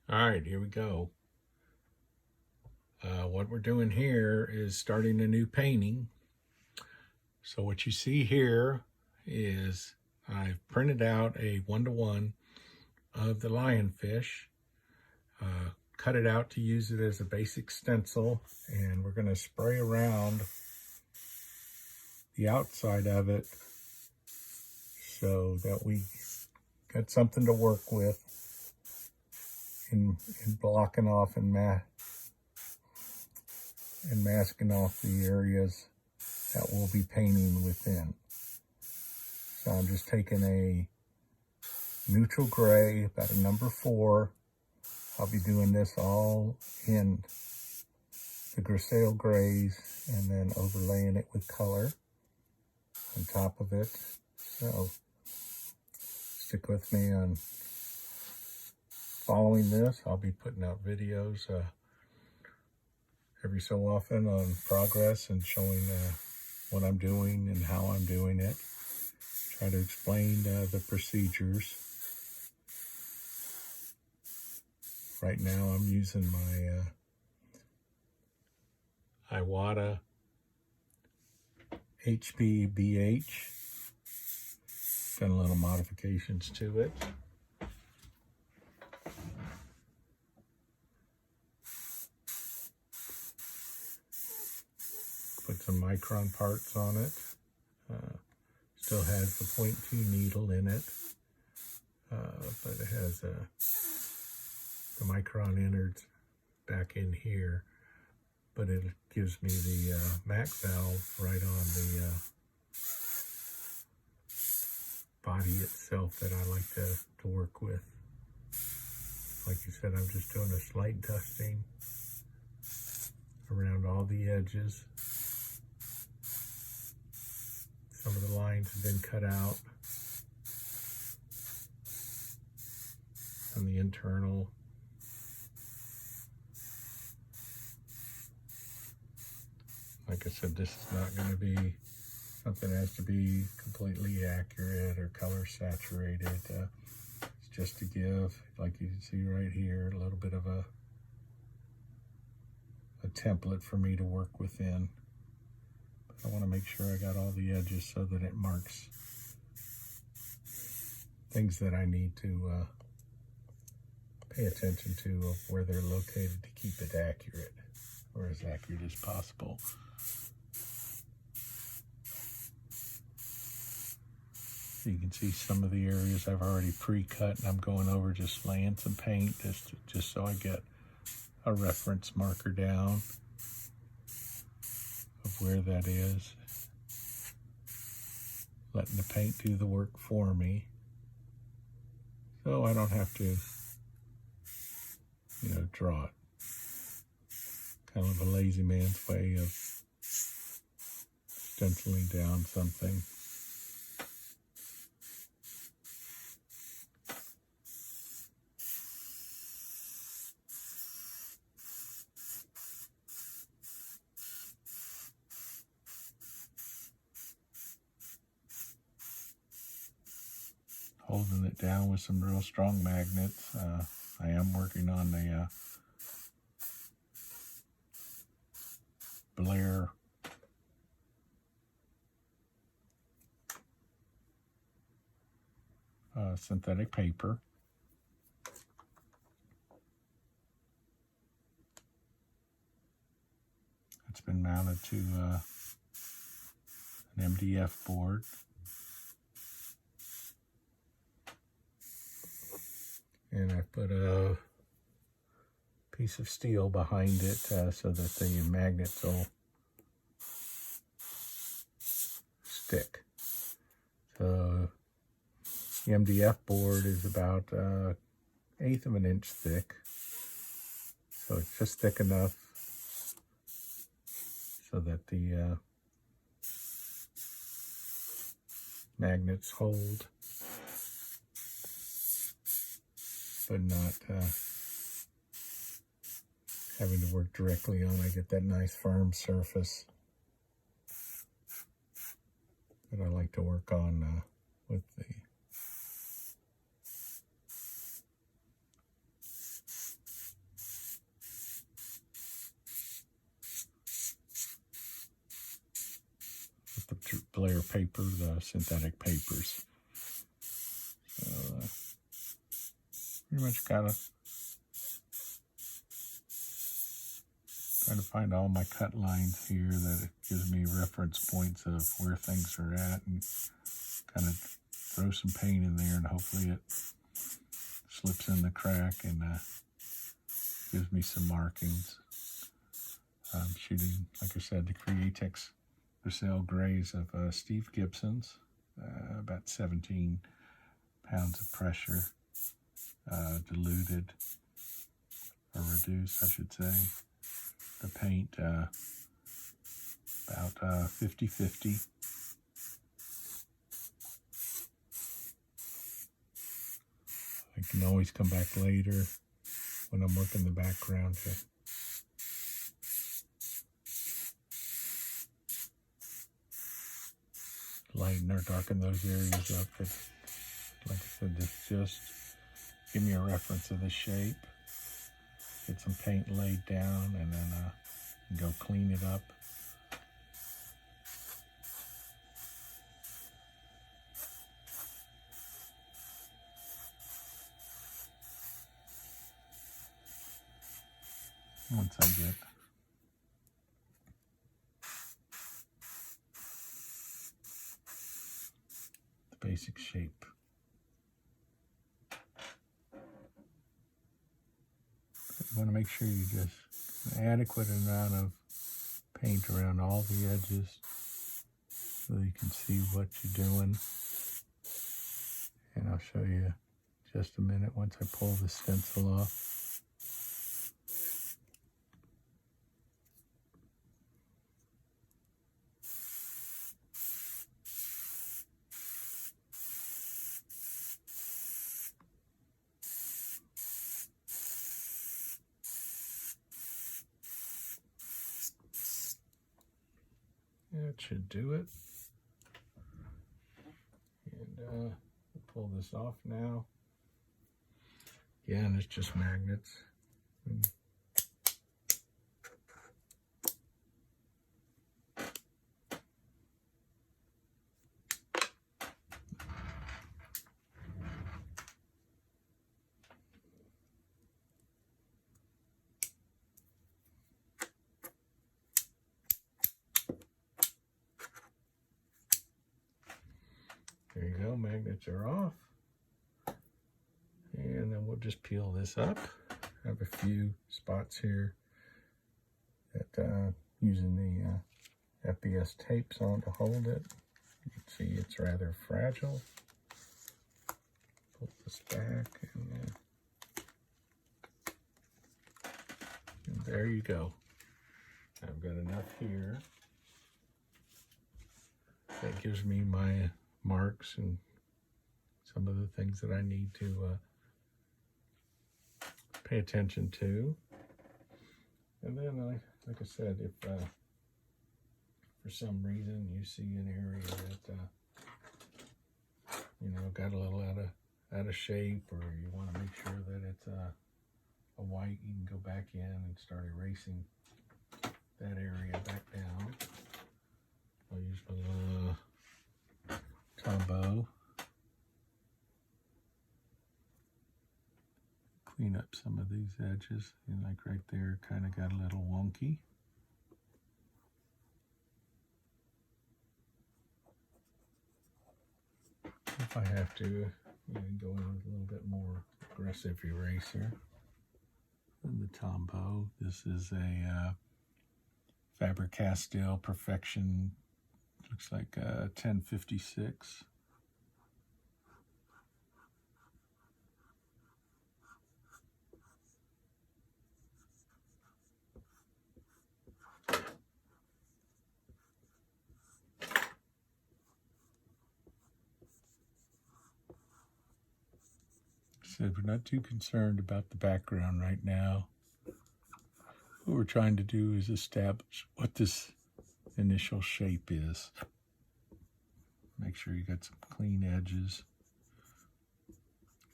All right, here we go. What we're doing here is starting a new painting. So what you see here is I've printed out a 1-to-1 of the lionfish, cut it out to use it as a basic stencil, and we're going to spray around the outside of it so that we got something to work with in blocking off and masking off the areas that we'll be painting within. So I'm just taking a neutral gray, about a number 4. I'll be doing this all in the Grisaille grays and then overlaying it with color on top of it. So stick with me on following this. I'll be putting out videos every so often on progress and showing what I'm doing and how I'm doing it. Try to explain the procedures. Right now I'm using my Iwata HBBH. Done a little modifications to it. Put some micron parts on it. Still has the 0.2 needle in it, but it has the micron innards back in here. But it gives me the MAC valve right on the body itself that I like to work with. Like you said, I'm just doing a slight dusting around all the edges. Some of the lines have been cut out on the internal. Like I said, this is not going to be something that has to be completely accurate or color saturated. It's just to give, like you can see right here, a little bit of a template for me to work within. I want to make sure I got all the edges so that it marks things that I need to pay attention to of where they're located to keep it accurate, or as accurate as possible. So you can see some of the areas I've already pre-cut, and I'm going over just laying some paint just so I get a reference marker down of where that is. Letting the paint do the work for me, so I don't have to, draw it. Kind of a lazy man's way of stenciling down something. Holding it down with some real strong magnets. I am working on the Blair synthetic paper. It's been mounted to an MDF board. And I put a piece of steel behind it so that the magnets will stick. So the MDF board is about 1/8 of an inch thick. So it's just thick enough so that the magnets hold, but not having to work directly on. I get that nice firm surface that I like to work on with the glare paper, the synthetic papers. So pretty much gotta try to find all my cut lines here that it gives me reference points of where things are at, and kind of throw some paint in there, and hopefully it slips in the crack and gives me some markings. I'm shooting, like I said, the Createx Grisaille grays of Steve Gibson's, about 17 pounds of pressure, diluted, or reduced, I should say. The paint, about 50-50. I can always come back later when I'm working the background to lighten or darken those areas up. But like I said, just give me a reference of the shape. Get some paint laid down, and then go clean it up. Once I get the basic shape. You want to make sure you just an adequate amount of paint around all the edges so you can see what you're doing. And I'll show you just a minute once I pull the stencil off. That should do it. And pull this off now. Again, it's just magnets. There you go, magnets are off. And then we'll just peel this up. I have a few spots here that using the FBS tapes on to hold it. You can see it's rather fragile. Pull this back, and there you go. I've got enough here. That gives me my marks and some of the things that I need to pay attention to. And then, like I said, if for some reason you see an area that you know, got a little out of shape, or you want to make sure that it's a white, you can go back in and start erasing that area back down. I'll use my little Tombow. Clean up some of these edges, and like right there, kind of got a little wonky. If I have to, you know, go in with a little bit more aggressive eraser. And the Tombow. This is a Faber-Castell Perfection. Looks like 1056. So we're not too concerned about the background right now. What we're trying to do is establish what this initial shape is. Make sure you got some clean edges.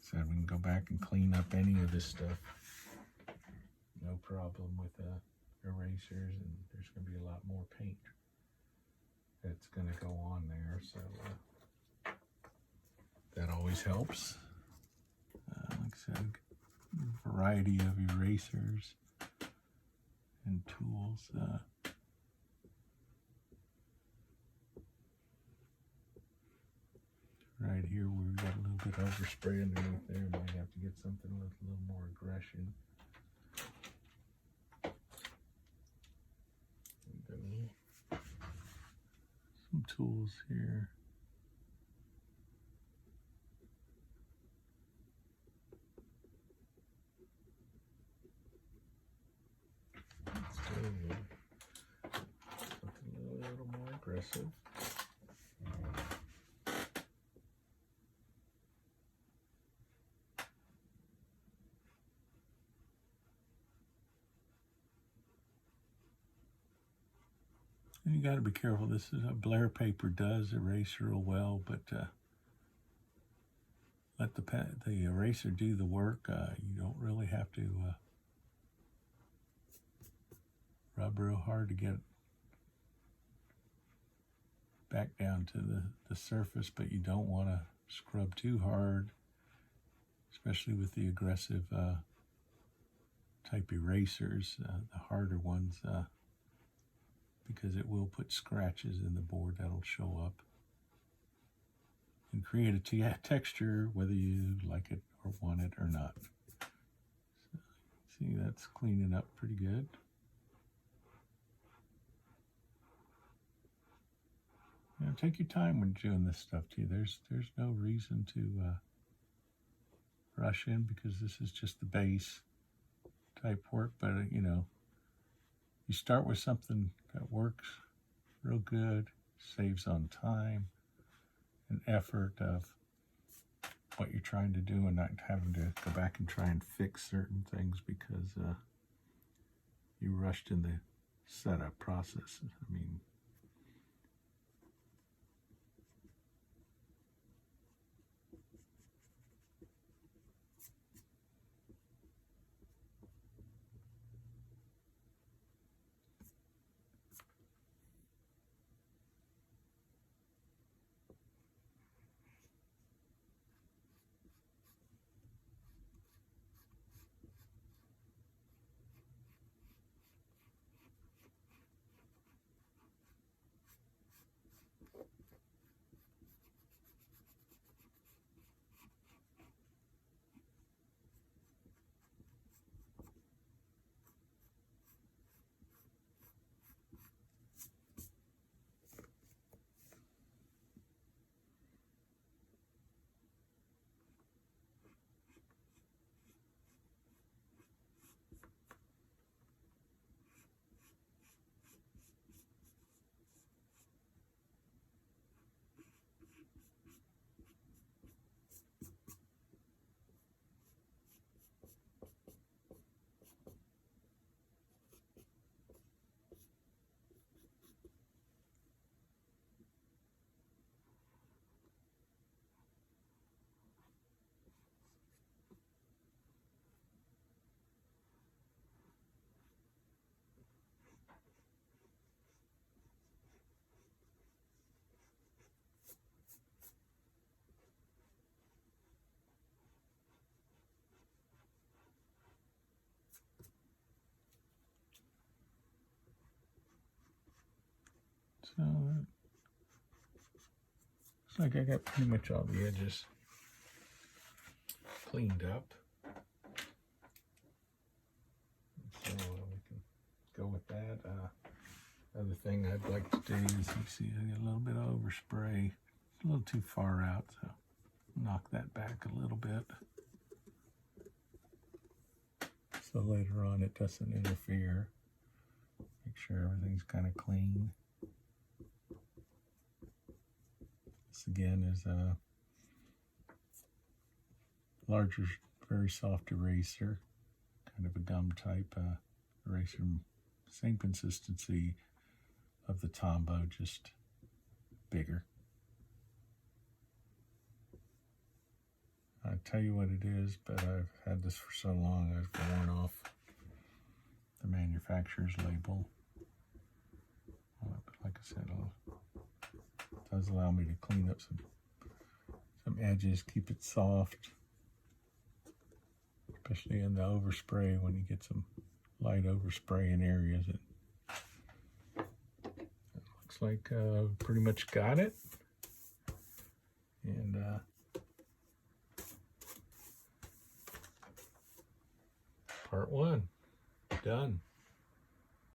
So we can go back and clean up any of this stuff. No problem with erasers, and there's going to be a lot more paint that's going to go on there, so that always helps. Like I said, a variety of erasers and tools. Right here, we've got a little bit of overspray underneath there. Might have to get something with a little more aggression. Some tools here. Let's do something a little more aggressive. And you got to be careful. This is a Blair paper does erase real well, but let the eraser do the work. You don't really have to rub real hard to get back down to the surface, but you don't want to scrub too hard, especially with the aggressive type erasers, the harder ones, because it will put scratches in the board that'll show up and create a texture whether you like it or want it or not. So, see, that's cleaning up pretty good. You know, take your time when doing this stuff too. There's no reason to rush in, because this is just the base type work, but you know, you start with something that works real good, saves on time and effort of what you're trying to do, and not having to go back and try and fix certain things because you rushed in the setup process. I mean, so looks like I got pretty much all the edges cleaned up. So we can go with that. Other thing I'd like to do is, you see I get a little bit of overspray, a little too far out, so knock that back a little bit, so later on it doesn't interfere. Make sure everything's kind of clean. This again is a larger, very soft eraser, kind of a gum type eraser, same consistency of the Tombow, just bigger. I tell you what it is, but I've had this for so long I've worn off the manufacturer's label. But like I said, I'll does allow me to clean up some edges, keep it soft, especially in the overspray when you get some light overspray in areas. It looks like pretty much got it. And part 1 done.